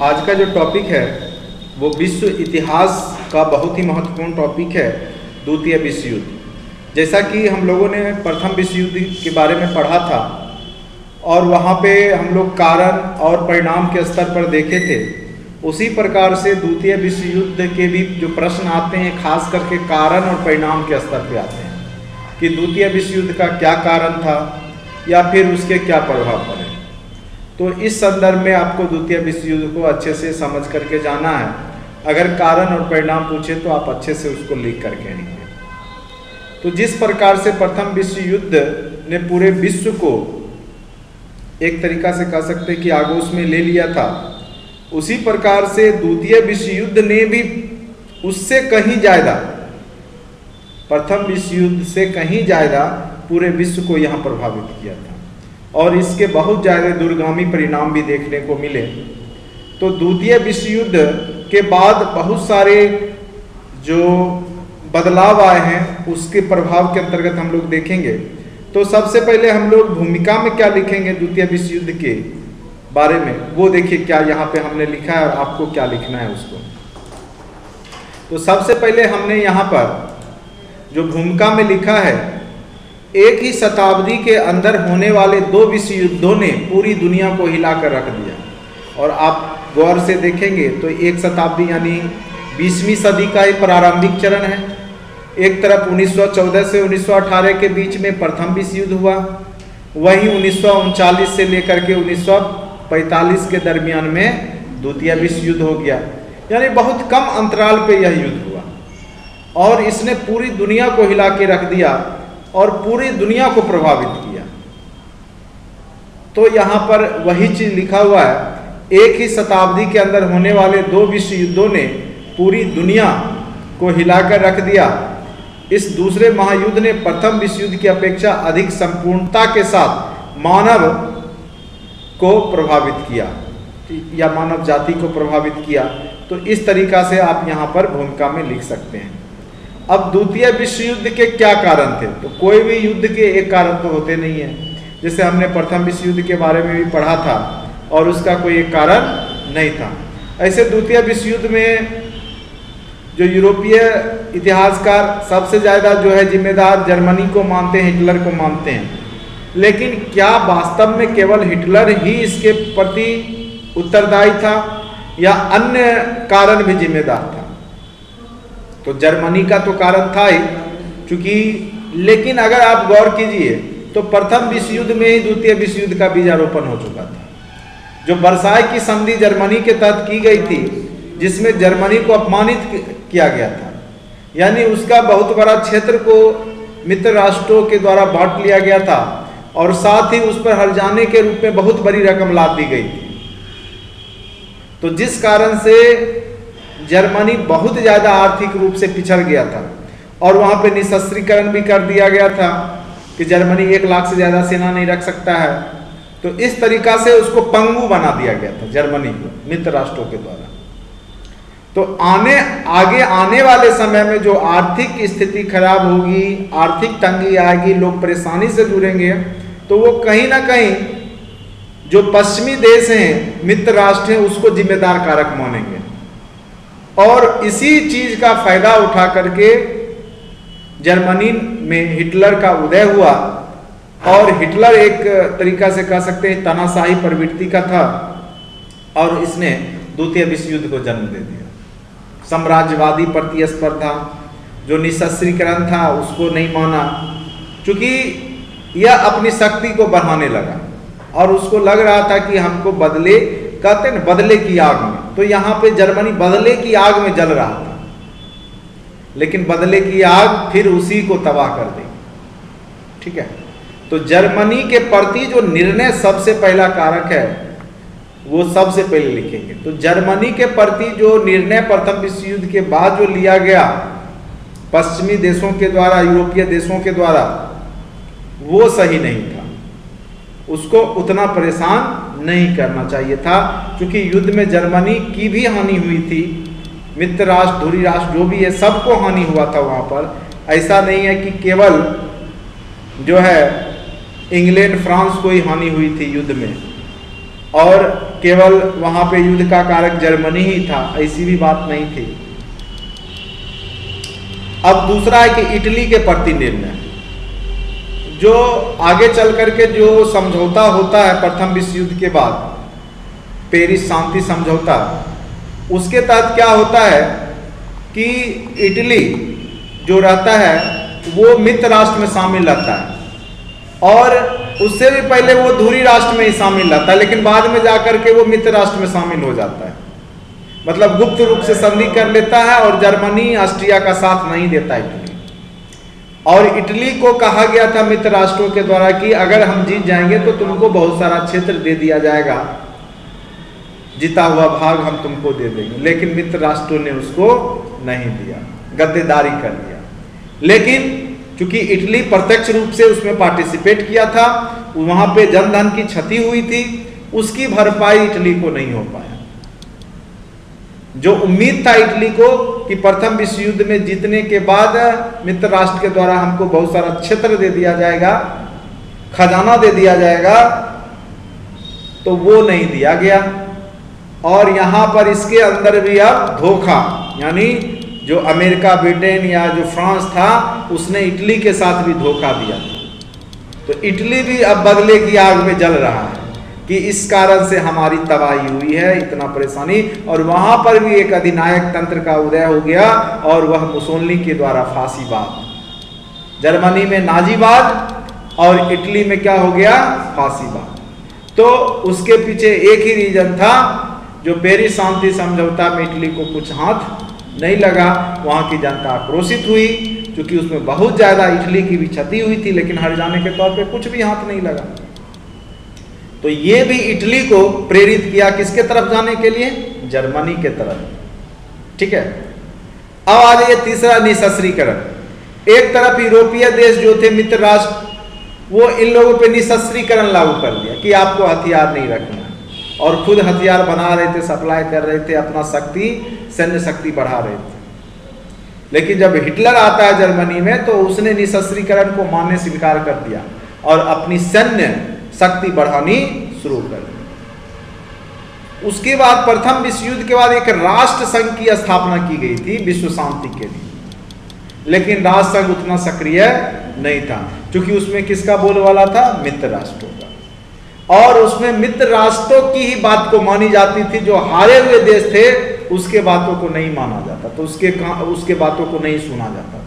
आज का जो टॉपिक है वो विश्व इतिहास का बहुत ही महत्वपूर्ण टॉपिक है, द्वितीय विश्व युद्ध। जैसा कि हम लोगों ने प्रथम विश्व युद्ध के बारे में पढ़ा था और वहाँ पे हम लोग कारण और परिणाम के स्तर पर देखे थे, उसी प्रकार से द्वितीय विश्व युद्ध के भी जो प्रश्न आते हैं खास करके कारण और परिणाम के स्तर पे आते हैं कि द्वितीय विश्व युद्ध का क्या कारण था या फिर उसके क्या प्रभाव पड़े। तो इस संदर्भ में आपको द्वितीय विश्व युद्ध को अच्छे से समझ करके जाना है। अगर कारण और परिणाम पूछे तो आप अच्छे से उसको लिख करके आएंगे। तो जिस प्रकार से प्रथम विश्व युद्ध ने पूरे विश्व को एक तरीका से कह सकते हैं कि आगोश में ले लिया था, उसी प्रकार से द्वितीय विश्व युद्ध ने भी उससे कहीं ज्यादा, प्रथम विश्व युद्ध से कहीं ज्यादा पूरे विश्व को यहाँ प्रभावित किया था और इसके बहुत ज़्यादा दूरगामी परिणाम भी देखने को मिले। तो द्वितीय विश्व युद्ध के बाद बहुत सारे जो बदलाव आए हैं उसके प्रभाव के अंतर्गत हम लोग देखेंगे। तो सबसे पहले हम लोग भूमिका में क्या लिखेंगे द्वितीय विश्व युद्ध के बारे में, वो देखिए क्या यहाँ पे हमने लिखा है और आपको क्या लिखना है उसको। तो सबसे पहले हमने यहाँ पर जो भूमिका में लिखा है, एक ही शताब्दी के अंदर होने वाले दो विश्व युद्धों ने पूरी दुनिया को हिलाकर रख दिया। और आप गौर से देखेंगे तो एक शताब्दी यानी 20वीं सदी का ही प्रारंभिक चरण है। एक तरफ 1914 से 1918 के बीच में प्रथम विश्व युद्ध हुआ, वहीं 1939 से लेकर के 1945 के दरमियान में द्वितीय विश्व युद्ध हो गया। यानी बहुत कम अंतराल पे यह युद्ध हुआ और इसने पूरी दुनिया को हिला के रख दिया और पूरी दुनिया को प्रभावित किया। तो यहाँ पर वही चीज लिखा हुआ है, एक ही शताब्दी के अंदर होने वाले दो विश्व युद्धों ने पूरी दुनिया को हिलाकर रख दिया। इस दूसरे महायुद्ध ने प्रथम विश्व युद्ध की अपेक्षा अधिक संपूर्णता के साथ मानव को प्रभावित किया या मानव जाति को प्रभावित किया। तो इस तरीका से आप यहाँ पर भूमिका में लिख सकते हैं। अब द्वितीय विश्व युद्ध के क्या कारण थे? तो कोई भी युद्ध के एक कारण तो होते नहीं है, जैसे हमने प्रथम विश्व युद्ध के बारे में भी पढ़ा था और उसका कोई एक कारण नहीं था। ऐसे द्वितीय विश्व युद्ध में जो यूरोपीय इतिहासकार सबसे ज़्यादा जो है जिम्मेदार जर्मनी को मानते हैं, हिटलर को मानते हैं। लेकिन क्या वास्तव में केवल हिटलर ही इसके प्रति उत्तरदायी था या अन्य कारण भी जिम्मेदार था? तो जर्मनी का तो कारण था ही, क्योंकि लेकिन अगर आप गौर कीजिए तो प्रथम विश्व युद्ध में ही द्वितीय विश्व युद्ध का बीजारोपण हो चुका था। जो वर्साय की संधि जर्मनी के तहत की गई थी, जिसमें जर्मनी को अपमानित किया गया था, यानी उसका बहुत बड़ा क्षेत्र को मित्र राष्ट्रों के द्वारा बांट लिया गया था और साथ ही उस पर हर्जाने के रूप में बहुत बड़ी रकम लाद दी गई थी। तो जिस कारण से जर्मनी बहुत ज़्यादा आर्थिक रूप से पिछड़ गया था और वहाँ पे निशस्त्रीकरण भी कर दिया गया था कि जर्मनी 1 लाख से ज़्यादा सेना नहीं रख सकता है। तो इस तरीका से उसको पंगु बना दिया गया था जर्मनी को मित्र राष्ट्रों के द्वारा। तो आगे आने वाले समय में जो आर्थिक स्थिति खराब होगी, आर्थिक तंगी आएगी, लोग परेशानी से जुड़ेंगे, तो वो कहीं ना कहीं जो पश्चिमी देश हैं, मित्र राष्ट्र हैं, उसको जिम्मेदार कारक मानेंगे और इसी चीज का फायदा उठा करके जर्मनी में हिटलर का उदय हुआ। और हिटलर एक तरीका से कह सकते हैं तानाशाही प्रवृत्ति का था और इसने द्वितीय विश्व युद्ध को जन्म दे दिया। साम्राज्यवादी प्रतिस्पर्धा, जो निशस्त्रीकरण था उसको नहीं माना, क्योंकि यह अपनी शक्ति को बढ़ाने लगा और उसको लग रहा था कि हमको बदले, कहते हैं बदले की आग में। तो यहाँ पे जर्मनी बदले की आग में जल रहा था, लेकिन बदले की आग फिर उसी को तबाह कर देगी। ठीक है, तो जर्मनी के प्रति जो निर्णय सबसे पहला कारक है वो सबसे पहले लिखेंगे। तो जर्मनी के प्रति जो निर्णय प्रथम विश्व युद्ध के बाद जो लिया गया पश्चिमी देशों के द्वारा, यूरोपीय देशों के द्वारा, वो सही नहीं था। उसको उतना परेशान नहीं करना चाहिए था, क्योंकि युद्ध में जर्मनी की भी हानि हुई थी। मित्र राष्ट्र, धुरी राष्ट्र जो भी है, सबको हानि हुआ था वहाँ पर। ऐसा नहीं है कि केवल जो है इंग्लैंड फ्रांस को ही हानि हुई थी युद्ध में। और केवल वहां पे युद्ध का कारक जर्मनी ही था, ऐसी भी बात नहीं थी। अब दूसरा है कि इटली के प्रति निर्णय, जो आगे चल करके जो समझौता होता है प्रथम विश्व युद्ध के बाद, पेरिस शांति समझौता, उसके तहत क्या होता है कि इटली जो रहता है वो मित्र राष्ट्र में शामिल रहता है, और उससे भी पहले वो धुरी राष्ट्र में ही शामिल रहता है, लेकिन बाद में जाकर के वो मित्र राष्ट्र में शामिल हो जाता है। मतलब गुप्त रूप से संधि कर लेता है और जर्मनी ऑस्ट्रिया का साथ नहीं देता इटली। और इटली को कहा गया था मित्र राष्ट्रों के द्वारा कि अगर हम जीत जाएंगे तो तुमको बहुत सारा क्षेत्र दे दिया जाएगा, जीता हुआ भाग हम तुमको दे देंगे, लेकिन मित्र राष्ट्रों ने उसको नहीं दिया, गद्देदारी कर दिया। लेकिन क्योंकि इटली प्रत्यक्ष रूप से उसमें पार्टिसिपेट किया था, वहां पे जनधन की क्षति हुई थी, उसकी भरपाई इटली को नहीं हो पाया। जो उम्मीद था इटली को कि प्रथम विश्व युद्ध में जीतने के बाद मित्र राष्ट्र के द्वारा हमको बहुत सारा क्षेत्र दे दिया जाएगा, खजाना दे दिया जाएगा, तो वो नहीं दिया गया। और यहां पर इसके अंदर भी अब धोखा, यानी जो अमेरिका, ब्रिटेन या जो फ्रांस था, उसने इटली के साथ भी धोखा दिया था। तो इटली भी अब बदले की आग में जल रहा है कि इस कारण से हमारी तबाही हुई है, इतना परेशानी। और वहां पर भी एक अधिनायक तंत्र का उदय हो गया, और वह मुसोलिनी के द्वारा फांसीवाद। जर्मनी में नाजीवाद और इटली में क्या हो गया, फांसीवाद। तो उसके पीछे एक ही रीजन था, जो पेरिस शांति समझौता में इटली को कुछ हाथ नहीं लगा, वहां की जनता आक्रोशित हुई, क्योंकि उसमें बहुत ज्यादा इटली की भी क्षति हुई थी, लेकिन हर जाने के तौर पे कुछ भी हाथ नहीं लगा। तो ये भी इटली को प्रेरित किया किसके तरफ जाने के लिए, जर्मनी के तरफ। ठीक है, अब आ जाइए तीसरा, निःशस्त्रीकरण। एक तरफ यूरोपीय देश जो थे मित्र राष्ट्र, वो इन लोगों पे निःशस्त्रीकरण लागू कर दिया कि आपको हथियार नहीं रखना, और खुद हथियार बना रहे थे, सप्लाई कर रहे थे, अपना शक्ति, सैन्य शक्ति बढ़ा रहे थे। लेकिन जब हिटलर आता है जर्मनी में, तो उसने निःशस्त्रीकरण को मानने से इनकार कर दिया और अपनी सैन्य शक्ति बढ़ानी शुरू कर दी। उसके बाद प्रथम विश्व युद्ध के बाद एक राष्ट्र संघ की स्थापना की गई थी विश्व शांति के लिए, लेकिन राष्ट्र संघ उतना सक्रिय नहीं था, क्योंकि उसमें किसका बोलबाला था, मित्र राष्ट्रों का। और उसमें मित्र राष्ट्रों की ही बात को मानी जाती थी, जो हारे हुए देश थे उसके बातों को नहीं माना जाता, तो उसके बातों को नहीं सुना जाता था।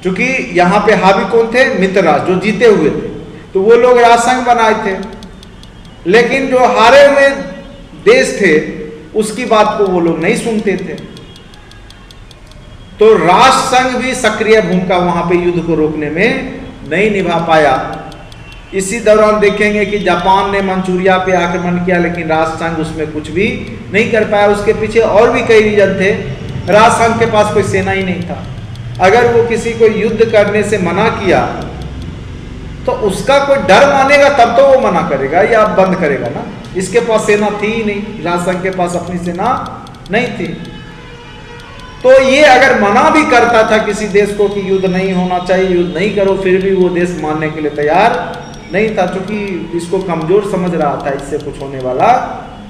क्योंकि यहां पे हावी कौन थे, मित्र राष्ट्र जो जीते हुए थे, तो वो लोग राष्ट्र संघ बनाए थे, लेकिन जो हारे हुए देश थे उसकी बात को वो लोग नहीं सुनते थे। तो राष्ट्र संघ भी सक्रिय भूमिका वहां पे युद्ध को रोकने में नहीं निभा पाया। इसी दौरान देखेंगे कि जापान ने मंचूरिया पे आक्रमण किया, लेकिन राष्ट्र संघ उसमें कुछ भी नहीं कर पाया। उसके पीछे और भी कई रीजन थे। राष्ट्र संघ के पास कोई सेना ही नहीं था। अगर वो किसी को युद्ध करने से मना किया तो उसका कोई डर मानेगा, तब तो वो मना करेगा या बंद करेगा ना। इसके पास सेना थी ही नहीं, राष्ट्र संघ के पास अपनी सेना नहीं थी। तो ये अगर मना भी करता था किसी देश को कि युद्ध नहीं होना चाहिए, युद्ध नहीं करो, फिर भी वो देश मानने के लिए तैयार नहीं था, क्योंकि इसको कमजोर समझ रहा था, इससे कुछ होने वाला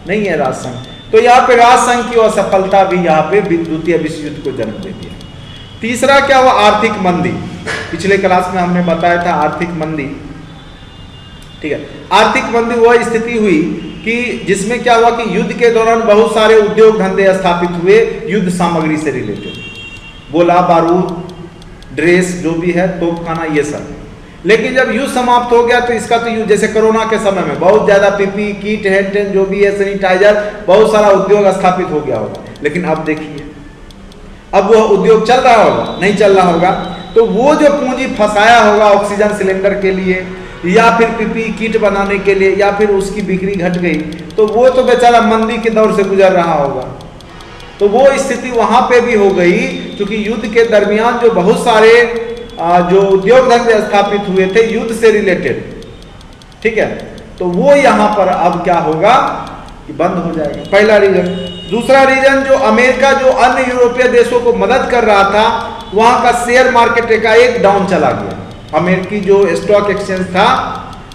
नहीं है राष्ट्र संघ। तो यहाँ पे राष्ट्र संघ की असफलता भी यहाँ पे द्वितीय विश्व युद्ध को जन्म दे दिया। तीसरा क्या हुआ, आर्थिक मंदी। पिछले क्लास में हमने बताया था आर्थिक मंदी। ठीक है, आर्थिक मंदी वह स्थिति हुई कि जिसमें क्या हुआ कि युद्ध के दौरान बहुत सारे उद्योग धंधे स्थापित हुए युद्ध सामग्री से रिलेटेड, गोला बारूद, ड्रेस जो भी है, तोपखाना, ये सब। लेकिन जब युद्ध समाप्त हो गया तो इसका तो युद्ध, जैसे कोरोना के समय में बहुत ज्यादा पीपी किट, हैंड जो भी है, सैनिटाइजर, बहुत सारा उद्योग स्थापित हो गया होगा। लेकिन अब देखिए, अब वह उद्योग चल रहा होगा, नहीं चल रहा होगा, तो वो जो पूंजी फंसाया होगा ऑक्सीजन सिलेंडर के लिए या फिर पीपी किट बनाने के लिए, या फिर उसकी बिक्री घट गई, तो वो तो बेचारा मंदी के दौर से गुजर रहा होगा। तो वो स्थिति वहां पे भी हो गई, क्योंकि युद्ध के दरमियान जो बहुत सारे जो उद्योग धंधे स्थापित हुए थे युद्ध से रिलेटेड, ठीक है, तो वो यहां पर अब क्या होगा कि बंद हो जाएगा। पहला रीजन। दूसरा रीजन, जो अमेरिका जो अन्य यूरोपीय देशों को मदद कर रहा था, वहां का शेयर मार्केट एकाएक डाउन चला गया। अमेरिकी जो स्टॉक एक्सचेंज था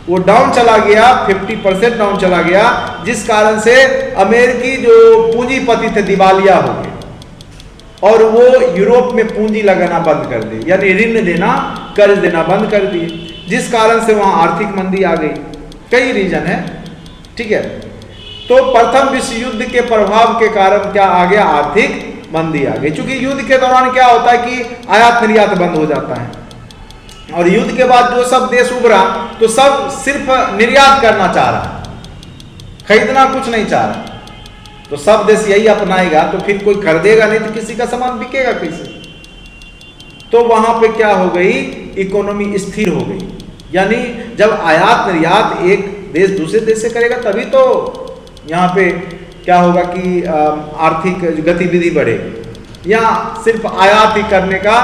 वो डाउन चला गया, 50% डाउन चला गया, जिस कारण से अमेरिकी जो पूंजीपति थे दिवालिया हो गए और वो यूरोप में पूंजी लगाना बंद कर दिए, यानी ऋण देना, कर्ज देना बंद कर दिए, जिस कारण से वहां आर्थिक मंदी आ गई। कई रीजन है, ठीक है। तो प्रथम विश्व युद्ध के प्रभाव के कारण क्या आ गया, आर्थिक मंदी आ गई। क्योंकि युद्ध के दौरान क्या होता है कि आयात निर्यात बंद हो जाता है, और युद्ध के बाद जो सब देश उभरा तो सब सिर्फ निर्यात करना चाह रहा, खरीदना कुछ नहीं चाह रहा। तो सब देश यही अपनाएगा तो फिर कोई खरीदेगा नहीं, तो किसी का सामान बिकेगा कैसे। तो वहां पे क्या हो गई, इकोनॉमी स्थिर हो गई। यानी जब आयात निर्यात एक देश दूसरे देश से करेगा तभी तो यहाँ पे क्या होगा कि आर्थिक गतिविधि बढ़ेगी। यहाँ सिर्फ आयात ही करने का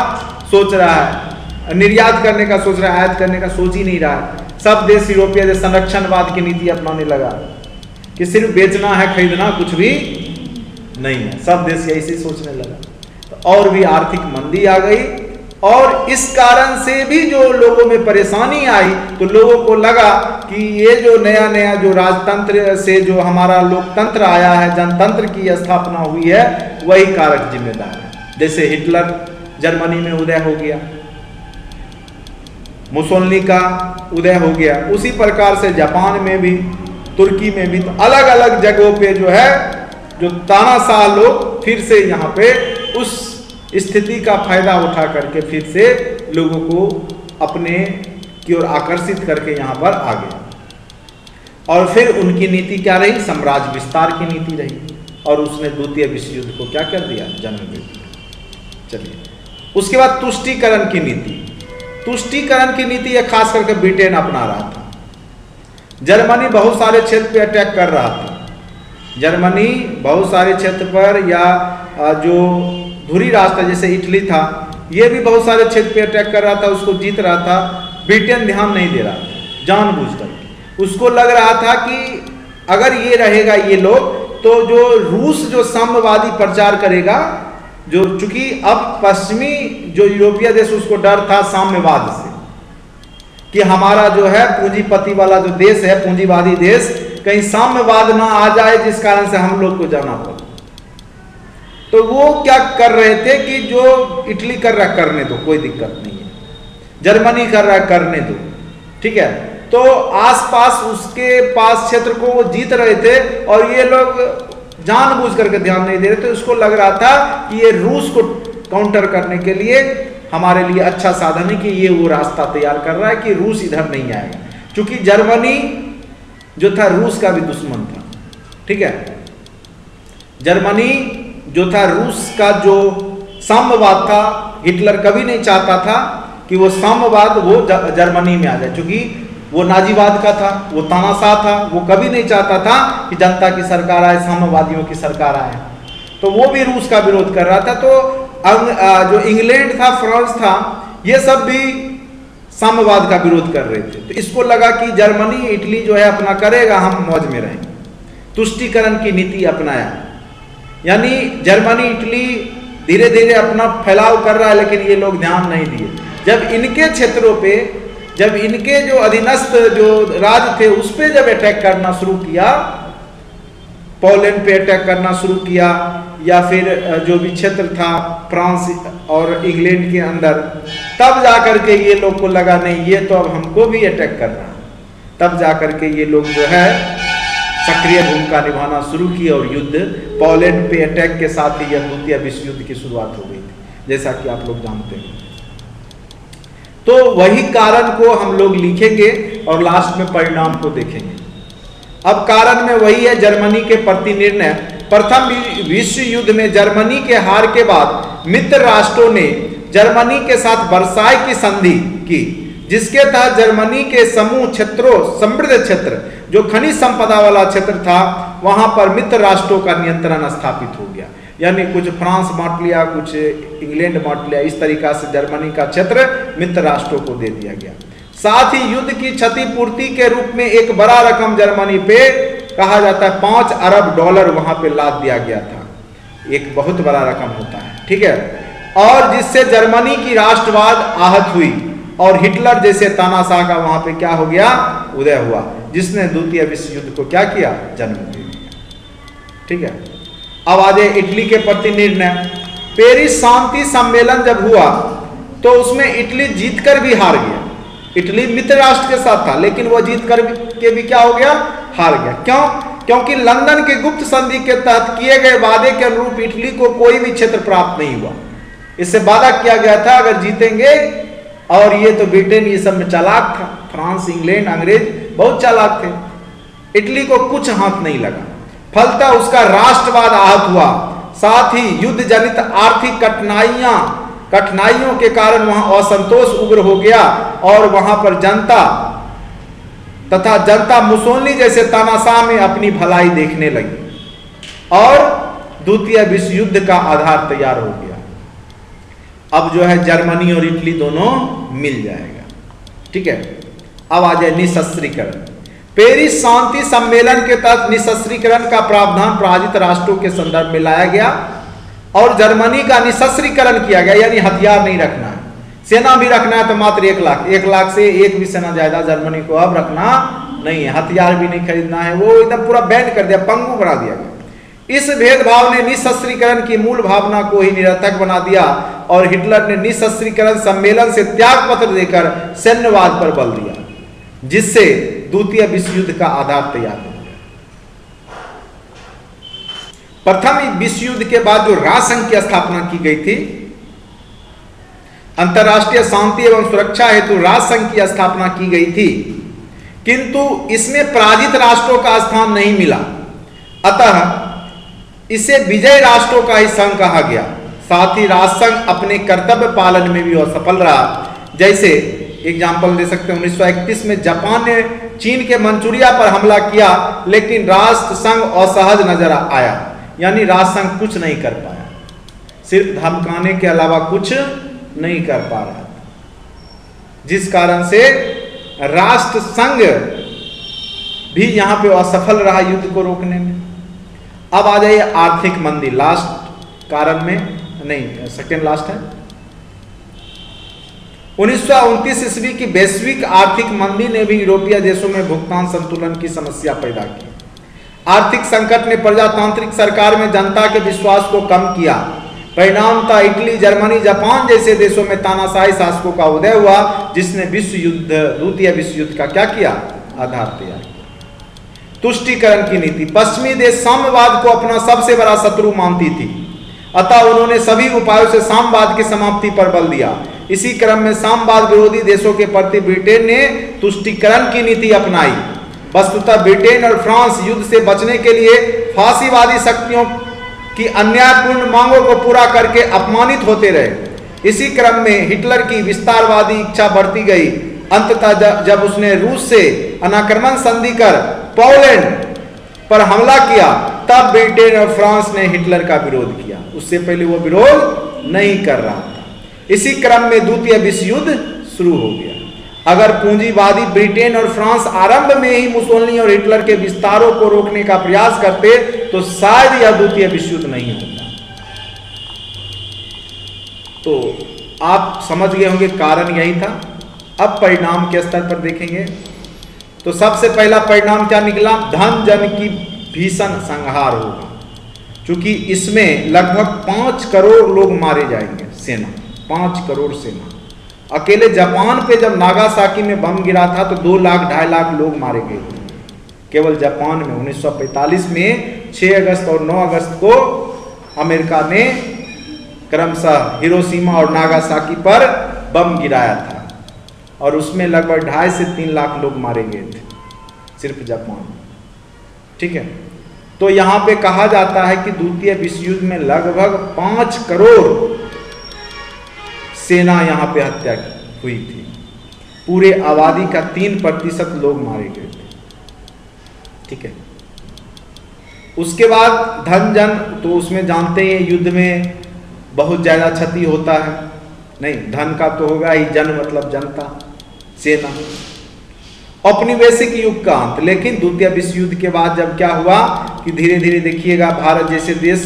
सोच रहा है, निर्यात करने का सोच रहा है, आयात करने का सोच ही नहीं रहा है। सब देश यूरोपीय देश संरक्षणवाद की नीति अपनाने लगा कि सिर्फ बेचना है, खरीदना कुछ भी नहीं है। सब देश ऐसे सोचने लगा, तो और भी आर्थिक मंदी आ गई। और इस कारण से भी जो लोगों में परेशानी आई, तो लोगों को लगा कि ये जो नया नया जो राजतंत्र से जो हमारा लोकतंत्र आया है, जनतंत्र की स्थापना हुई है, वही कारक जिम्मेदार है। जैसे हिटलर जर्मनी में उदय हो गया, मुसोलिनी का उदय हो गया, उसी प्रकार से जापान में भी, तुर्की में भी, तो अलग अलग जगहों पे जो है जो तानाशाह लोग फिर से यहाँ पे उस स्थिति का फायदा उठा करके फिर से लोगों को अपने की ओर आकर्षित करके यहाँ पर आ गए। और फिर उनकी नीति क्या रही, साम्राज्य विस्तार की नीति रही, और उसने द्वितीय विश्व युद्ध को क्या कर दिया, जन्म दे दिया। चलिए, उसके बाद तुष्टीकरण की नीति। तुष्टीकरण की नीति यह खास करके ब्रिटेन अपना रहा था। जर्मनी बहुत सारे क्षेत्र पे अटैक कर रहा था। जर्मनी बहुत सारे क्षेत्र पर, या जो धुरी रास्ता जैसे इटली था, ये भी बहुत सारे क्षेत्र पे अटैक कर रहा था, उसको जीत रहा था। ब्रिटेन ध्यान नहीं दे रहा था, जानबूझकर। उसको लग रहा था कि अगर ये रहेगा ये लोग, तो जो रूस जो साम्यवादी प्रचार करेगा, जो चूंकि अब पश्चिमी जो यूरोपीय देश, उसको डर था साम्यवाद से कि हमारा जो है पूंजीपति वाला जो देश है, पूंजीवादी देश, कहीं साम्यवाद ना आ जाए, जिस कारण से हम लोग को जाना पड़ा। तो वो क्या कर रहे थे कि जो इटली कर रहा करने दो, कोई दिक्कत नहीं है, जर्मनी कर रहा करने दो, ठीक है। तो आसपास उसके पास क्षेत्र को वो जीत रहे थे, और ये लोग जानबूझ करके ध्यान नहीं दे रहे थे। उसको लग रहा था कि ये रूस को काउंटर करने के लिए हमारे लिए अच्छा साधन है, कि ये वो रास्ता तैयार कर रहा है कि रूस इधर नहीं आएगा। क्योंकि जर्मनी जो था रूस का भी दुश्मन था, ठीक है। जर्मनी जो था रूस का जो साम्यवाद था, हिटलर कभी नहीं चाहता था कि वो साम्यवाद वो जर्मनी में आ जाए, क्योंकि वो नाजीवाद का था, वो तानाशाह था, वो कभी नहीं चाहता था कि जनता की सरकार आए, साम्यवादियों की सरकार आए। तो वो भी रूस का विरोध कर रहा था। तो जो इंग्लैंड था, फ्रांस था, ये सब भी साम्यवाद का विरोध कर रहे थे। तो इसको लगा कि जर्मनी इटली जो है अपना करेगा, हम मौज में रहेंगे। तुष्टीकरण की नीति अपनाया, यानी जर्मनी इटली धीरे धीरे अपना फैलाव कर रहा है, लेकिन ये लोग ध्यान नहीं दिए। जब इनके क्षेत्रों पे, जब इनके जो अधीनस्थ जो राज्य थे उस पे जब अटैक करना शुरू किया, पोलैंड पे अटैक करना शुरू किया, या फिर जो भी क्षेत्र था फ्रांस और इंग्लैंड के अंदर, तब जाकर के ये लोग को लगा नहीं, ये तो अब हमको भी अटैक करना। तब जाकर के ये लोग जो है सक्रिय भूमिका निभाना शुरू की, और युद्ध पोलैंड पे अटैक के साथ ही यह द्वितीय विश्व युद्ध की शुरुआत हो गई थी, जैसा कि आप लोग जानते हैं। तो वही कारण को हम लोग लिखेंगे और लास्ट में परिणाम को देखेंगे। अब कारण में वही है, जर्मनी के प्रति निर्णय। प्रथम विश्व युद्ध में जर्मनी के हार के बाद मित्र राष्ट्रों ने जर्मनी के साथ वर्साई की संधि की, जिसके तहत जर्मनी के समूह क्षेत्रों, समृद्ध क्षेत्र जो खनिज संपदा वाला क्षेत्र था, वहां पर मित्र राष्ट्रों का नियंत्रण स्थापित हो गया। यानी कुछ फ्रांस बांट लिया, कुछ इंग्लैंड बांट लिया, इस तरीका से जर्मनी का क्षेत्र मित्र राष्ट्रों को दे दिया गया। साथ ही युद्ध की क्षतिपूर्ति के रूप में एक बड़ा रकम जर्मनी पे, कहा जाता है $5 अरब वहां पे लाद दिया गया था। एक बहुत बड़ा रकम होता है, ठीक है। और जिससे जर्मनी की राष्ट्रवाद आहत हुई, और हिटलर जैसे तानाशाह का वहां पे क्या हो गया, उदय हुआ, जिसने द्वितीय विश्व युद्ध को क्या किया, जन्म दे दिया। ठीक है, अब आ जाए इटली के प्रति निर्णय। पेरिस शांति सम्मेलन जब हुआ तो उसमें इटली जीतकर भी हार गया। इटली मित्र राष्ट्र के साथ था, लेकिन वह जीत कर के भी क्या हो गया, हार गया। क्यों? क्योंकि लंदन के गुप्त संधि के तहत किए गए वादे के अनुरूप इटली को कोई भी क्षेत्र प्राप्त नहीं हुआ। इससे वादा किया गया था अगर जीतेंगे, और ये तो ब्रिटेन ये सब में चालाक था, फ्रांस, इंग्लैंड, अंग्रेज बहुत चालाक थे, इटली को कुछ हाथ नहीं लगा। फलतः उसका राष्ट्रवाद आहत हुआ, साथ ही युद्ध जनित आर्थिक कठिनाइयों के कारण वहां असंतोष उग्र हो गया और वहां पर जनता मुसोलिनी जैसे तानाशाह में अपनी भलाई देखने लगी और द्वितीय विश्व युद्ध का आधार तैयार हो गया। अब जो है जर्मनी और इटली दोनों मिल जाएगा। ठीक है, अब आ जाए निशस्त्रीकरण। पेरिस शांति सम्मेलन के तहत निशस्त्रीकरण का प्रावधान पराजित राष्ट्रों के संदर्भ में लाया गया और जर्मनी का निशस्त्रीकरण किया गया, यानी हथियार नहीं रखना है, सेना भी रखना है तो मात्र 1 लाख से एक भी सेना ज्यादा जर्मनी को अब रखना नहीं है, हथियार भी नहीं खरीदना है, वो एकदम पूरा बैन कर दिया, पंगु बना दिया गया। इस भेदभाव ने निशस्त्रीकरण की मूल भावना को ही निरर्थक बना दिया और हिटलर ने निशस्त्रीकरण सम्मेलन से त्याग पत्र देकर सैन्यवाद पर बल दिया, जिससे द्वितीय विश्व युद्ध का आधार तैयार हो गया। प्रथम विश्व युद्ध के बाद जो राष्ट्रसंघ की स्थापना की गई थी, अंतर्राष्ट्रीय शांति एवं सुरक्षा हेतु राष्ट्रसंघ की स्थापना की गई थी, किंतु इसमें पराजित राष्ट्रों का स्थान नहीं मिला, अतः इसे विजय राष्ट्रों का ही संघ कहा गया। साथ ही राष्ट्रसंघ अपने कर्तव्य पालन में भी असफल रहा। जैसे एग्जाम्पल दे सकते हैं, 1931 में जापान ने चीन के मंचूरिया पर हमला किया, लेकिन राष्ट्रसंघ असहज नजर आया, यानी राष्ट्रसंघ कुछ नहीं कर पाया, सिर्फ धमकाने के अलावा कुछ नहीं कर पा रहा, जिस कारण से राष्ट्रसंघ भी यहां पे असफल रहा युद्ध को रोकने में। अब आ जाइए आर्थिक मंदी, लास्ट कारण में नहीं, सेकेंड लास्ट है। 1929 ईस्वी की वैश्विक आर्थिक मंदी ने भी यूरोपीय देशों में भुगतान संतुलन की समस्या पैदा की। आर्थिक संकट ने प्रजातांत्रिक सरकार में जनता के विश्वास को कम किया। परिणामतः इटली, जर्मनी, जापान जैसे देशों में तानाशाही शासकों का उदय हुआ, जिसने द्वितीय विश्व युद्ध का क्या किया, आधार तैयार किया। तुष्टीकरण की नीति। पश्चिमी देश साम्यवाद को अपना सबसे बड़ा शत्रु मानती थी, अतः उन्होंने सभी उपायों से साम्यवाद की समाप्ति पर बल दिया। इसी क्रम में साम्यवाद विरोधी देशों के प्रति ब्रिटेन ने तुष्टीकरण की नीति अपनाई। वस्तुतः ब्रिटेन और फ्रांस युद्ध से बचने के लिए फांसीवादी शक्तियों की अन्यायपूर्ण मांगों को पूरा करके अपमानित होते रहे। इसी क्रम में हिटलर की विस्तारवादी इच्छा बढ़ती गई। अंततः जब उसने रूस से अनाक्रमण संधि कर पोलैंड पर हमला किया, तब ब्रिटेन और फ्रांस ने हिटलर का विरोध किया। उससे पहले वो विरोध नहीं कर रहा था। इसी क्रम में द्वितीय विश्व युद्ध शुरू हो गया। अगर पूंजीवादी ब्रिटेन और फ्रांस आरंभ में ही मुसोलिनी और हिटलर के विस्तारों को रोकने का प्रयास करते, तो शायद यह द्वितीय विश्व युद्ध नहीं होता। तो आप समझ गए होंगे कारण यही था। अब परिणाम के स्तर पर देखेंगे तो सबसे पहला परिणाम क्या निकला, धन जन की भीषण संहार होगा, क्योंकि इसमें लगभग 5 करोड़ लोग मारे जाएंगे। सेना 5 करोड़ सेना। अकेले जापान पे जब नागासाकी में बम गिरा था तो 2 लाख 2.5 लाख लोग मारे गए थे केवल जापान में। 1945 में 6 अगस्त और 9 अगस्त को अमेरिका ने क्रमशः हिरोशिमा और नागासाकी पर बम गिराया था और उसमें लगभग 2.5 से 3 लाख लोग मारे गए थे सिर्फ जापान में। ठीक है, तो यहाँ पे कहा जाता है कि द्वितीय विश्व युद्ध में लगभग 5 करोड़ सेना यहाँ पे हत्या हुई थी। पूरे आबादी का 3% लोग मारे गए थे। ठीक है, उसके बाद धन जन, तो उसमें जानते हैं युद्ध में बहुत ज्यादा क्षति होता है। नहीं, धन का तो होगा ही, जन मतलब जनता, सेना। औपनिवेशिक युग का अंत। लेकिन द्वितीय विश्व युद्ध के बाद जब क्या हुआ कि धीरे धीरे देखिएगा भारत जैसे देश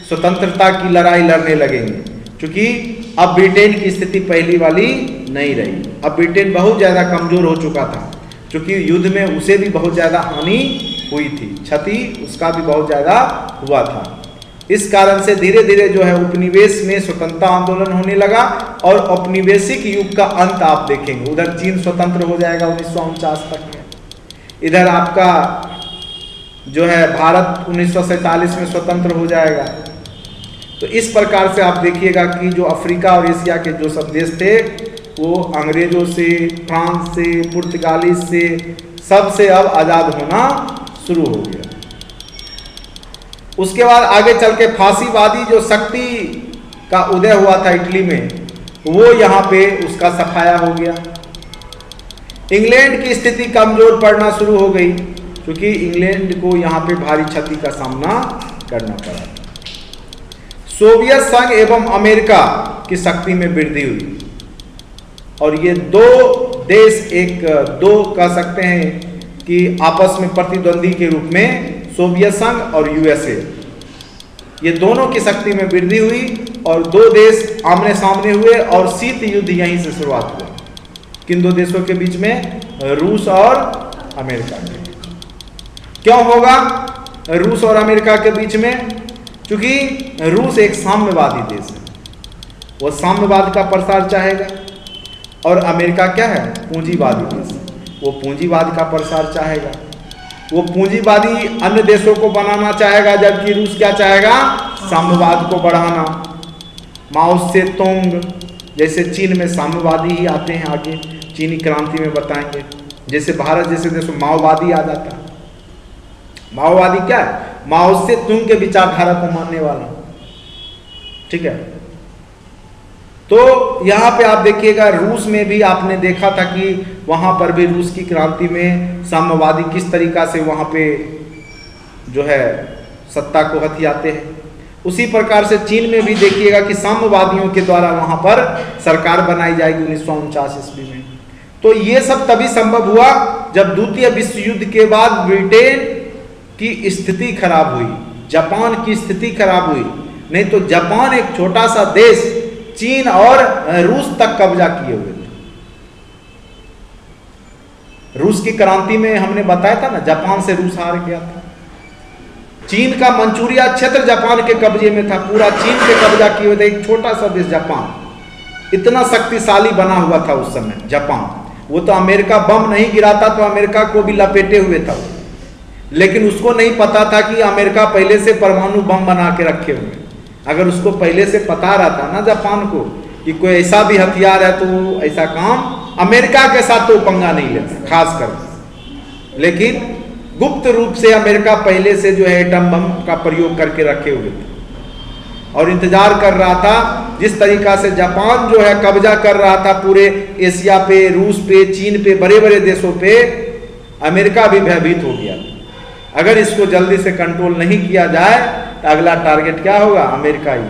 स्वतंत्रता की लड़ाई लड़ने लगेंगे, क्योंकि अब ब्रिटेन की स्थिति पहली वाली नहीं रही। अब ब्रिटेन बहुत ज़्यादा कमज़ोर हो चुका था, क्योंकि युद्ध में उसे भी बहुत ज़्यादा हानि हुई थी, क्षति उसका भी बहुत ज़्यादा हुआ था। इस कारण से धीरे धीरे जो है उपनिवेश में स्वतंत्रता आंदोलन होने लगा और औपनिवेशिक युग का अंत आप देखेंगे। उधर चीन स्वतंत्र हो जाएगा 1949 तक में, इधर आपका जो है भारत 1947 में स्वतंत्र हो जाएगा। तो इस प्रकार से आप देखिएगा कि जो अफ्रीका और एशिया के जो सब देश थे वो अंग्रेजों से, फ्रांस से, पुर्तगाली से, सबसे अब आज़ाद होना शुरू हो गया। उसके बाद आगे चल के फांसीवादी जो शक्ति का उदय हुआ था इटली में, वो यहाँ पे उसका सफाया हो गया। इंग्लैंड की स्थिति कमजोर पड़ना शुरू हो गई, क्योंकि इंग्लैंड को यहाँ पे भारी क्षति का सामना करना पड़ा। सोवियत संघ एवं अमेरिका की शक्ति में वृद्धि हुई और ये दो देश दो कह सकते हैं कि आपस में प्रतिद्वंदी के रूप में सोवियत संघ और यूएसए, ये दोनों की शक्ति में वृद्धि हुई और दो देश आमने सामने हुए और शीत युद्ध यहीं से शुरुआत हुआ। किन दो देशों के बीच में? रूस और अमेरिका के। क्यों होगा रूस और अमेरिका के बीच में? क्योंकि रूस एक साम्यवादी देश है, वो साम्यवाद का प्रसार चाहेगा, और अमेरिका क्या है? पूंजीवादी देश है, वो पूंजीवाद का प्रसार चाहेगा। वो पूंजीवादी अन्य देशों को बनाना चाहेगा, जबकि रूस क्या चाहेगा? साम्यवाद को बढ़ाना। माओ से तुंग जैसे चीन में साम्यवादी ही आते हैं, आगे चीनी क्रांति में बताएंगे। जैसे भारत जैसे देश में माओवादी आ जाता है। माओवादी क्या है? माओ से तुंग के विचारधारा को मानने वाला, ठीक है। तो यहाँ पे आप देखिएगा रूस में भी आपने देखा था कि वहाँ पर भी रूस की क्रांति में साम्यवादी किस तरीका से वहाँ पे जो है सत्ता को हथियाते हैं। उसी प्रकार से चीन में भी देखिएगा कि साम्यवादियों के द्वारा वहाँ पर सरकार बनाई जाएगी 1949 ईस्वी में। तो ये सब तभी संभव हुआ जब द्वितीय विश्व युद्ध के बाद ब्रिटेन की स्थिति खराब हुई, जापान की स्थिति खराब हुई। नहीं तो जापान एक छोटा सा देश चीन और रूस तक कब्जा किए हुए थे। रूस की क्रांति में हमने बताया था ना, जापान से रूस हार गया था। चीन का मंचूरिया क्षेत्र जापान के कब्जे में था, पूरा चीन पे कब्जा किए हुए थे। एक छोटा सा देश जापान इतना शक्तिशाली बना हुआ था उस समय जापान। वो तो अमेरिका बम नहीं गिराता तो अमेरिका को भी लपेटे हुए था, लेकिन उसको नहीं पता था कि अमेरिका पहले से परमाणु बम बना के रखे हुए। अगर उसको पहले से पता रहता ना जापान को कि कोई ऐसा भी हथियार है तो वो ऐसा काम अमेरिका के साथ तो पंगा नहीं लेता खास कर। लेकिन गुप्त रूप से अमेरिका पहले से जो है एटम बम का प्रयोग करके रखे हुए थे और इंतजार कर रहा था। जिस तरीका से जापान जो है कब्जा कर रहा था पूरे एशिया पे, रूस पे, चीन पे, बड़े बड़े देशों पे, अमेरिका भी भयभीत हो गया। अगर इसको जल्दी से कंट्रोल नहीं किया जाए तो अगला टारगेट क्या होगा? अमेरिका ही।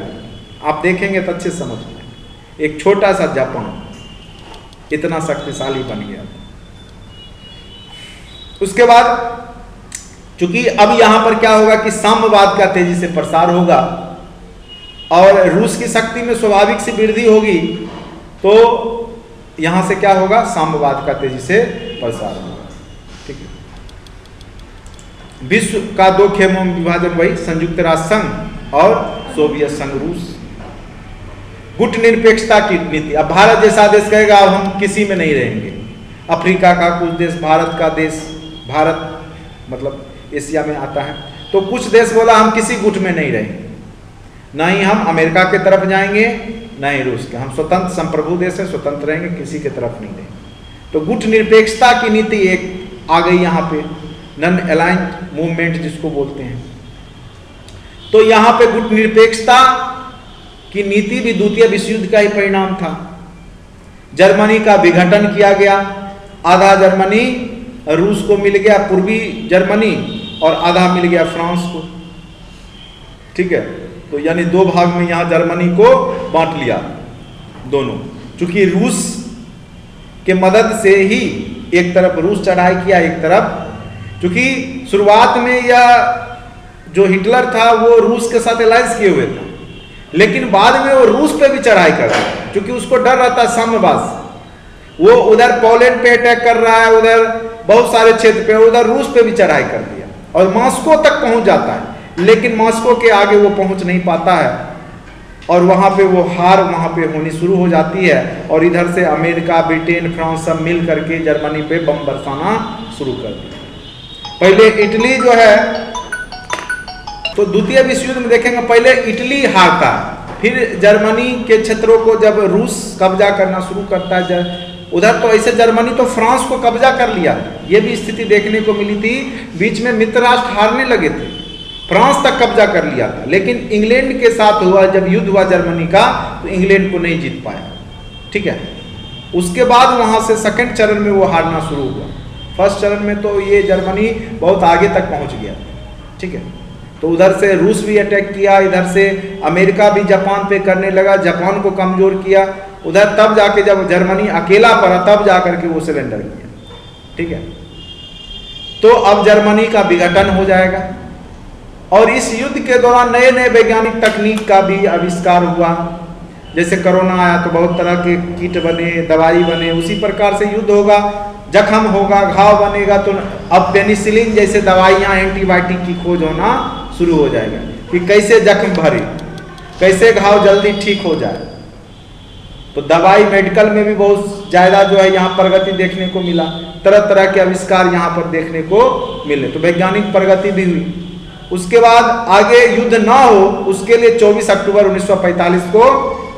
आप देखेंगे तो अच्छे समझ में एक छोटा सा जापान इतना शक्तिशाली बन गया। उसके बाद चूंकि अब यहां पर क्या होगा कि साम्यवाद का तेजी से प्रसार होगा और रूस की शक्ति में स्वाभाविक सी वृद्धि होगी, तो यहां से क्या होगा? साम्यवाद का तेजी से प्रसार होगा। ठीक है। विश्व का दो खेमों में विभाजन वही संयुक्त राष्ट्र संघ और सोवियत संघ रूस। गुट निरपेक्षता की नीति। अब भारत जैसा देश कहेगा अब हम किसी में नहीं रहेंगे। अफ्रीका का कुछ देश, भारत का देश, भारत मतलब एशिया में आता है, तो कुछ देश बोला हम किसी गुट में नहीं रहेंगे, ना ही हम अमेरिका के तरफ जाएंगे ना ही रूस के। हम स्वतंत्र संप्रभु देश है, स्वतंत्र रहेंगे, किसी के तरफ नहीं रहेंगे। तो गुट निरपेक्षता की नीति एक आ गई यहाँ पे, नॉन अलाइंड मूवमेंट जिसको बोलते हैं। तो यहाँ पे गुट निरपेक्षता की नीति भी द्वितीय विश्व युद्ध का ही परिणाम था। जर्मनी का विघटन किया गया, आधा जर्मनी रूस को मिल गया, पूर्वी जर्मनी, और आधा मिल गया फ्रांस को। ठीक है, तो यानी दो भाग में यहाँ जर्मनी को बांट लिया दोनों। चूंकि रूस के मदद से ही एक तरफ रूस चढ़ाई किया, एक तरफ, क्योंकि शुरुआत में यह जो हिटलर था वो रूस के साथ अलायंस किए हुए था, लेकिन बाद में वो रूस पे भी चढ़ाई कर रहा है, क्योंकि उसको डर रहता है साम्यवाद। वो उधर पोलैंड पे अटैक कर रहा है, उधर बहुत सारे क्षेत्र पे, उधर रूस पे भी चढ़ाई कर दिया और मॉस्को तक पहुंच जाता है, लेकिन मॉस्को के आगे वो पहुंच नहीं पाता है और वहां पे वो हार वहां पे होनी शुरू हो जाती है। और इधर से अमेरिका, ब्रिटेन, फ्रांस सब मिल करके जर्मनी पे बम बरसाना शुरू कर दिया। पहले इटली जो है, तो द्वितीय विश्व युद्ध में देखेंगे पहले इटली हारता है, फिर जर्मनी के क्षेत्रों को जब रूस कब्जा करना शुरू करता है, उधर तो ऐसे जर्मनी तो फ्रांस को कब्जा कर लिया, ये भी स्थिति देखने को मिली थी। बीच में मित्र राष्ट्र हारने लगे थे, फ्रांस तक कब्जा कर लिया था, लेकिन इंग्लैंड के साथ हुआ जब युद्ध हुआ जर्मनी का, तो इंग्लैंड को नहीं जीत पाया। ठीक है, उसके बाद वहां से सेकंड चरण में वो हारना शुरू हुआ। फर्स्ट चरण में तो ये जर्मनी बहुत आगे तक पहुंच गया। ठीक है, तो उधर से रूस भी अटैक किया, इधर से अमेरिका भी जापान पे करने लगा, जापान को कमजोर किया उधर, तब जाके जब जर्मनी अकेला पड़ा तब जाकर के वो सरेंडर किया। ठीक है, तो अब जर्मनी का विघटन हो जाएगा और इस युद्ध के दौरान नए नए वैज्ञानिक तकनीक का भी आविष्कार हुआ। जैसे कोरोना आया तो बहुत तरह के किट बने, दवाई बने, उसी प्रकार से युद्ध होगा, जख्म होगा, घाव बनेगा, तो अब पेनिसिलिन जैसे दवाइयाँ, एंटीबायोटिक की खोज होना शुरू हो जाएगा कि कैसे जख्म भरे, कैसे घाव जल्दी ठीक हो जाए। तो दवाई मेडिकल में भी बहुत ज़्यादा जो है यहाँ प्रगति देखने को मिला, तरह तरह के आविष्कार यहाँ पर देखने को मिले, तो वैज्ञानिक प्रगति भी हुई। उसके बाद आगे युद्ध ना हो उसके लिए 24 अक्टूबर 1945 को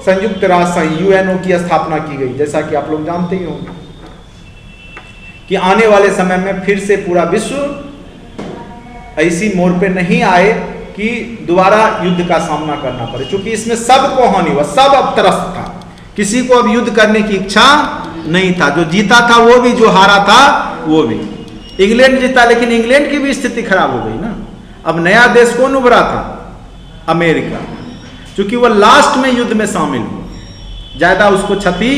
संयुक्त राष्ट्र संघ यूएनओ की स्थापना की गई। जैसा कि आप लोग जानते ही होंगे कि आने वाले समय में फिर से पूरा विश्व ऐसी मोड़ पे नहीं आए कि दोबारा युद्ध का सामना करना पड़े, क्योंकि इसमें सबको हानि हुआ, सब अब त्रस्त था, किसी को अब युद्ध करने की इच्छा नहीं था। जो जीता था वो भी, जो हारा था वो भी। इंग्लैंड जीता, लेकिन इंग्लैंड की भी स्थिति खराब हो गई ना। अब नया देश कौन उभरा था? अमेरिका, क्योंकि वो लास्ट में युद्ध में शामिल हुआ, ज्यादा उसको क्षति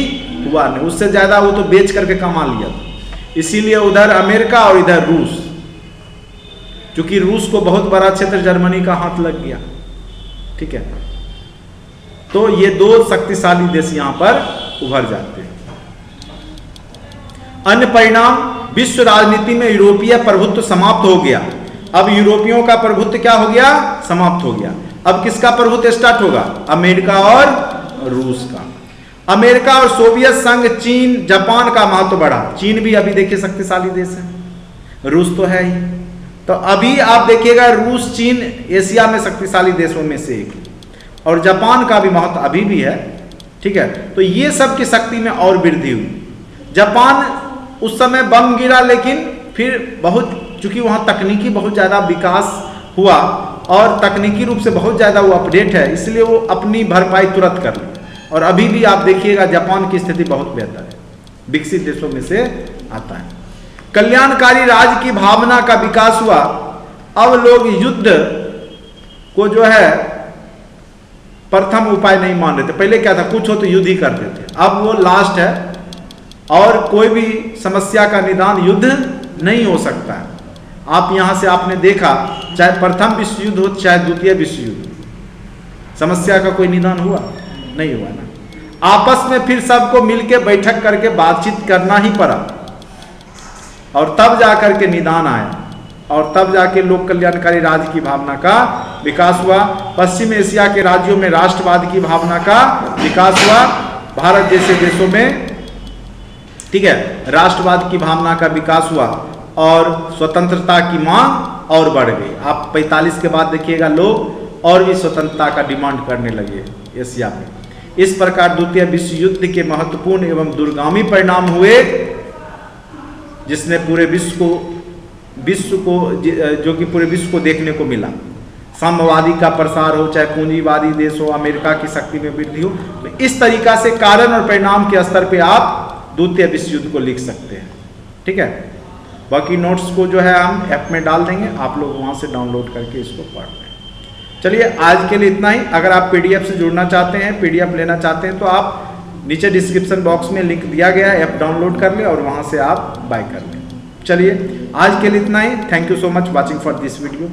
हुआ नहीं, उससे ज्यादा वो तो बेच करके कमा लिया था। इसीलिए उधर अमेरिका और इधर रूस, क्योंकि रूस को बहुत बड़ा क्षेत्र जर्मनी का हाथ लग गया। ठीक है, तो ये दो शक्तिशाली देश यहां पर उभर जाते हैं। अन्य परिणाम, विश्व राजनीति में यूरोपीय प्रभुत्व समाप्त हो गया। अब यूरोपियों का प्रभुत्व क्या हो गया? समाप्त हो गया। अब किसका प्रभुत्व स्टार्ट होगा? अमेरिका और रूस का। अमेरिका और सोवियत संघ, चीन, जापान का महत्व बढ़ा। चीन भी अभी देखिए शक्तिशाली देश है, रूस तो है ही। तो अभी आप देखिएगा रूस, चीन एशिया में शक्तिशाली देशों में से एक, और जापान का भी महत्व अभी भी है। ठीक है, तो ये सब की शक्ति में और वृद्धि हुई। जापान उस समय बम गिरा, लेकिन फिर बहुत, चूंकि वहाँ तकनीकी बहुत ज़्यादा विकास हुआ और तकनीकी रूप से बहुत ज़्यादा वो अपडेट है, इसलिए वो अपनी भरपाई तुरंत कर ली। और अभी भी आप देखिएगा जापान की स्थिति बहुत बेहतर है, विकसित देशों में से आता है। कल्याणकारी राज्य की भावना का विकास हुआ। अब लोग युद्ध को जो है प्रथम उपाय नहीं मान रहे थे। पहले क्या था, कुछ हो तो युद्ध ही करते थे, अब वो लास्ट है और कोई भी समस्या का निदान युद्ध नहीं हो सकता है। आप यहां से आपने देखा, चाहे प्रथम विश्व युद्ध हो चाहे द्वितीय विश्व युद्ध, समस्या का कोई निदान हुआ नहीं हुआ ना। आपस में फिर सबको मिलके बैठक करके बातचीत करना ही पड़ा और तब जाकर के निदान आया और तब जाके लोक कल्याणकारी राज्य की भावना का विकास हुआ। पश्चिम एशिया के राज्यों में राष्ट्रवाद की भावना का विकास हुआ। भारत जैसे देशों में, ठीक है, राष्ट्रवाद की भावना का विकास हुआ और स्वतंत्रता की मांग और बढ़ गई। आप 45 के बाद देखिएगा लोग और भी स्वतंत्रता का डिमांड करने लगे एशिया में। इस प्रकार द्वितीय विश्व युद्ध के महत्वपूर्ण एवं दूरगामी परिणाम हुए, जिसने पूरे विश्व को जो कि पूरे विश्व को देखने को मिला। साम्यवादी का प्रसार हो, चाहे पूंजीवादी देश हो, अमेरिका की शक्ति में वृद्धि हो, तो इस तरीका से कारण और परिणाम के स्तर पे आप द्वितीय विश्व युद्ध को लिख सकते हैं। ठीक है, बाकी नोट्स को जो है हम ऐप में डाल देंगे, आप लोग वहां से डाउनलोड करके इसको पढ़ लें। चलिए आज के लिए इतना ही। अगर आप पीडीएफ से जुड़ना चाहते हैं, पीडीएफ लेना चाहते हैं, तो आप नीचे डिस्क्रिप्शन बॉक्स में लिंक दिया गया है, ऐप डाउनलोड कर लें और वहां से आप बाय कर लें। चलिए आज के लिए इतना ही। Thank you so much watching for this video.